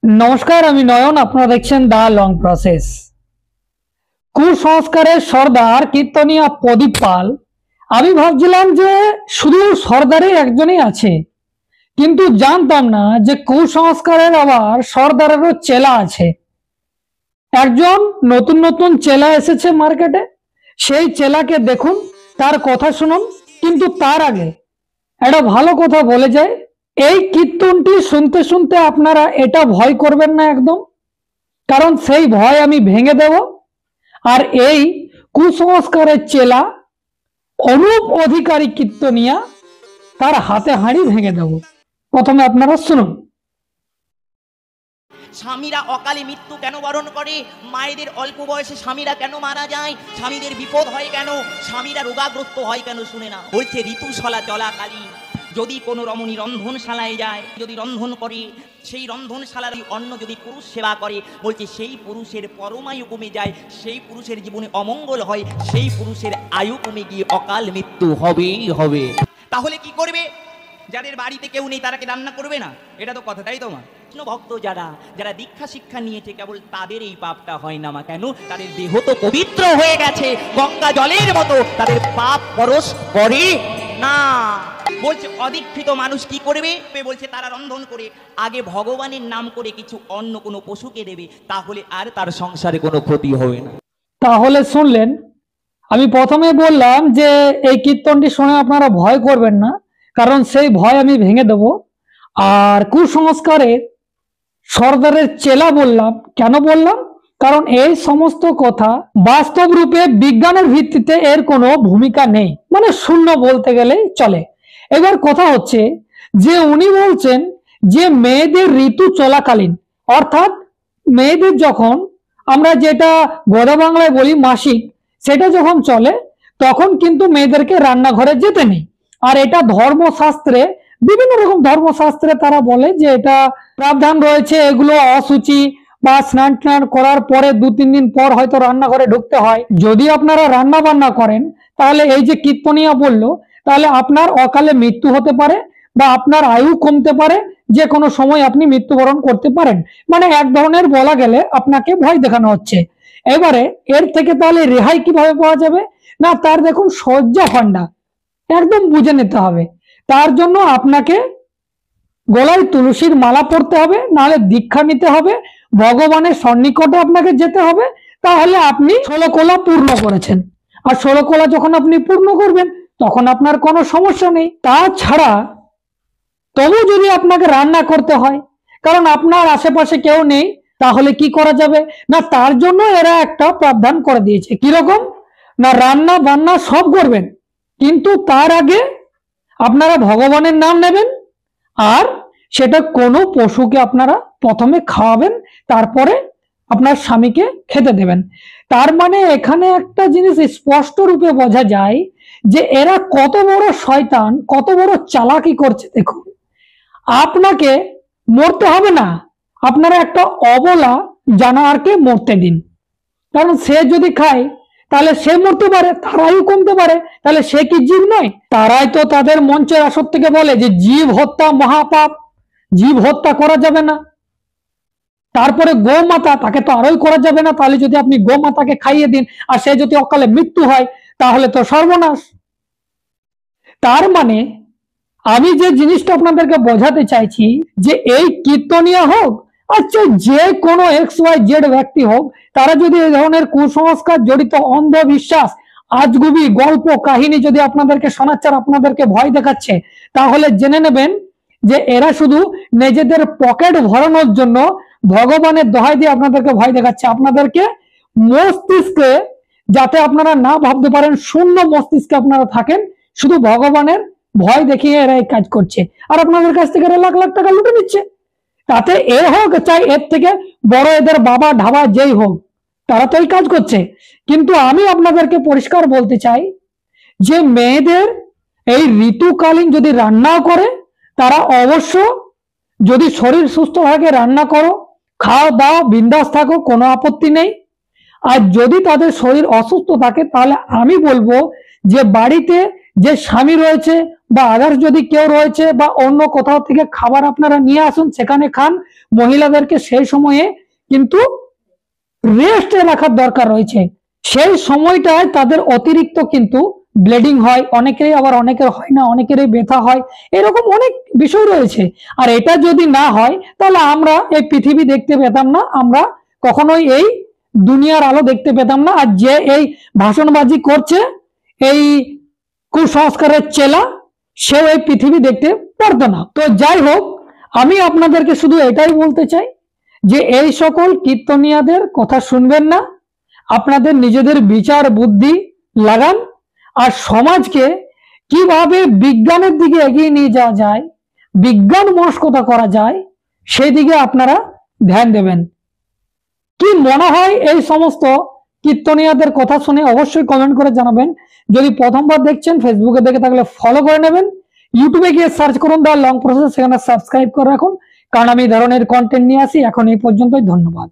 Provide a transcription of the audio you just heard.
নমস্কার, আমি নয়ন। আপনারা দেখছেন দা লং প্রসেস। কুসংস্কারের সর্দার কীর্তনিয়া প্রদীপ পাল। আমি ভাবছিলাম যে শুধু সর্দারই একজনই আছে, কিন্তু জানতাম না যে কুসংস্কারের আবার সর্দারেরও চেলা আছে। একজন নতুন নতুন চেলা এসেছে মার্কেটে, সেই চেলাকে দেখুন, তার কথা শুনুন। কিন্তু তার আগে একটা ভালো কথা বলে যায়, এই কীর্তনটি শুনতে শুনতে আপনারা এটা ভয় করবেন না একদম, কারণ সেই ভয় আমি ভেঙে দেব। আর এই কুসংস্কারের চেলা অনুপ অধিকারী কীর্তনিয়া, তার হাতে হাঁড়ি ভেঙে দেব। প্রথমে আপনারা শুনুন। স্বামীরা অকালে মৃত্যু কেন বরণ করে? মায়েদের অল্প বয়সে স্বামীরা কেন মারা যায়? স্বামীদের বিপদ হয় কেন? স্বামীরা রোগাগ্রস্ত হয় কেন? শুনে না, বলছে ঋতুশলা চলাকালীন যদি কোনো রমণী রন্ধনশালায় যায়, যদি রন্ধন করে, সেই রন্ধনশালার অন্ন যদি পুরুষ সেবা করে, বলছে সেই পুরুষের পরমায়ু কমে যায়, সেই পুরুষের জীবনে অমঙ্গল হয়, সেই পুরুষের আয়ু কমে গিয়ে অকাল মৃত্যু হবেই হবে। তাহলে কি করবে? যাদের বাড়িতে কেউ নেই তারা কি রান্না করবে না? এটা তো কথা, তাই তো মা? ভক্ত যারা যারা দীক্ষা শিক্ষা নিয়েছে, কেবল তাদের এই পাপটা হয় না মা। কেন? তাদের দেহ তো পবিত্র হয়ে গেছে গঙ্গা জলের মতো, তাদের পাপ পরশ করে না। বলছে অদীক্ষিত মানুষ কি করবে? বলছে তারা রন্ধন করে আগে ভগবানের নাম করে কিছু অন্ন কোনো পশুকে দেবে, তাহলে আর তার সংসারে কোনো ক্ষতি হবে না। তাহলে শুনলেন, আমি প্রথমে বললাম যে এই কীর্তনটি শুনে আপনারা ভয় করবেন না, কারণ সেই ভয় আমি ভেঙে দেব। আর কুসংস্কারের সর্দারের চেলা বললাম, কেন বললাম? কারণ এই সমস্ত কথা বাস্তব রূপে বিজ্ঞানের ভিত্তিতে এর কোনো ভূমিকা নেই, মানে শূন্য বলতে গেলেই চলে। এবার কথা হচ্ছে যে উনি বলছেন যে মেয়েদের ঋতু চলাকালীন, অর্থাৎ মেয়েদের যখন আমরা যেটা গোদা বাংলায় বলি মাসিক, সেটা যখন চলে তখন কিন্তু মেয়েদেরকে রান্নাঘরে যেতে নেই। আর এটা ধর্মশাস্ত্রে, বিভিন্ন রকম ধর্মশাস্ত্রে তারা বলে যে এটা প্রাবধান রয়েছে, এগুলো অসুচি, বা স্নান টান করার পরে 2-3 দিন পর হয়তো রান্নাঘরে ঢুকতে হয়। যদি আপনারা রান্না বান্না করেন, তাহলে এই যে কীর্তনিয়া বললো, তাহলে আপনার অকালে মৃত্যু হতে পারে বা আপনার আয়ু কমতে পারে, যে কোনো সময় আপনি মৃত্যুবরণ করতে পারেন। মানে এক ধরনের বলা গেলে আপনাকে ভয় দেখানো হচ্ছে। এবারে এর থেকে তাহলে রেহাই কিভাবে পাওয়া যাবে? না, তার দেখুন সজ্জা ফান্ডা একদম বুঝে নিতে হবে। তার জন্য আপনাকে গলায় তুলসীর মালা পরতে হবে, নাহলে দীক্ষা নিতে হবে, ভগবানের সন্নিকটে আপনাকে যেতে হবে। তাহলে আপনি 16 কোলা পূর্ণ করেছেন। আর 16 কোলা যখন আপনি পূর্ণ করবেন, তখন আপনার কোনো সমস্যা নেই। তাছাড়া তবু যদি আপনাকে রান্না করতে হয়, কারণ আপনার আশেপাশে কেউ নেই, তাহলে কি করা যাবে? না, তার জন্য এরা একটা প্রাবধান করে দিয়েছে। কিরকম? না, রান্না বান্না সব করবেন, কিন্তু তার আগে আপনারা ভগবানের নাম নেবেন, আর সেটা কোনো পশুকে আপনারা প্রথমে খাওয়াবেন, তারপরে আপনার স্বামীকে খেতে দেবেন। তার মানে এখানে একটা জিনিস স্পষ্ট রূপে বোঝা যায় যে এরা কত বড় শয়তান, কত বড় চালাকি করছে। দেখুন, আপনাকে মরতে হবে না, আপনারা একটা অবলা জানোয়ারকে মরতে দিন, কারণ সে যদি খায় তাহলে সে মরতে পারে, তার আয়ু কমতে পারে। তাহলে সে কি জীব নয়? তারাই তো তাদের মঞ্চের আসর থেকে বলে যে জীব হত্যা মহাপাপ, জীব হত্যা করা যাবে না। তারপরে গোমাতা, তাকে তো আরোই করা যাবে না। তাহলে যদি আপনি গোমাতাকে খাইয়ে দিন আর সে যদি অকালে মৃত্যু হয়, তাহলে তো সর্বনাশ। তার মানে আমি যে জিনিসটা আপনাদেরকে বোঝাতে চাইছি, যে এই কীর্তনিয়া হোক, আচ্ছা যে কোনো XYZ ব্যক্তি হোক, তারা যদি এই ধরনের কুসংস্কার জড়িত অন্ধবিশ্বাস, আজগুবি গল্প কাহিনী যদি আপনাদেরকে শোনাচ্ছে, আপনাদেরকে ভয় দেখাচ্ছে, তাহলে জেনে নেবেন যে এরা শুধু নিজেদের পকেট ভরানোর জন্য ভগবানের দোহাই দিয়ে আপনাদেরকে ভয় দেখাচ্ছে। আপনাদেরকে মস্তিষ্কে যাতে আপনারা না ভাবতে পারেন, শূন্য মস্তিষ্কে আপনারা থাকেন, শুধু ভগবানের ভয় দেখিয়ে এরা এই কাজ করছে। আর আপনাদের কাছ থেকে লাখ লাখ টাকা লুটে নিচ্ছে। তাতে এ হোক চাই এর থেকে বড় এদের বাবা ঢাবা যেই হোক, তারা তো এই কাজ করছে। কিন্তু আমি আপনাদেরকে পরিষ্কার বলতে চাই যে মেয়েদের এই ঋতুকালীন যদি রান্নাও করে, তারা অবশ্য যদি শরীর সুস্থ থাকে রান্না করো, খাও দাও, বিন্দাস থাকো, কোনো আপত্তি নেই। আর যদি তাদের শরীর অসুস্থ থাকে, তাহলে আমি বলবো যে বাড়িতে যে স্বামী রয়েছে বা আদার্স যদি কেউ রয়েছে বা অন্য কোথাও থেকে খাবার আপনারা নিয়ে আসুন, সেখানে খান। মহিলাদেরকে সেই সময়ে কিন্তু রেস্টে রাখার দরকার রয়েছে। সেই সময়টায় তাদের অতিরিক্ত কিন্তু ব্লিডিং হয়, অনেকেরই আবার অনেকের হয় না, অনেকেরই ব্যথা হয়, এরকম অনেক বিষয় রয়েছে। আর এটা যদি না হয় তাহলে আমরা এই পৃথিবী দেখতে পেতাম না, আমরা কখনোই এই দুনিয়ার আলো দেখতে পেতাম না। আর যে এই ভাষণবাজি করছে, এই কুসংস্কারের চেলা, সেও এই পৃথিবী দেখতে পারতো না। তো যাই হোক, আমি আপনাদেরকে শুধু এটাই বলতে চাই যে এই সকল কীর্তনিয়াদের কথা শুনবেন না, আপনাদের নিজেদের বিচার বুদ্ধি লাগান, আর সমাজকে কিভাবে বিজ্ঞানের দিকে এগিয়ে নিয়ে যাওয়া যায়, বিজ্ঞান মনস্কতা করা যায়, সেই দিকে আপনারা ধ্যান দেবেন। কি মনে হয় এই সমস্ত কীর্তনিয়াদের কথা শুনে অবশ্যই কমেন্ট করে জানাবেন। যদি প্রথমবার দেখছেন, ফেসবুকে দেখে থাকলে ফলো করে নেবেন, ইউটিউবে গিয়ে সার্চ করুন দ্য লং প্রসেস, সেখানে সাবস্ক্রাইব করে রাখুন, কারণ আমি এই ধরনের কন্টেন্ট নিয়ে আসি। এখন এই পর্যন্তই, ধন্যবাদ।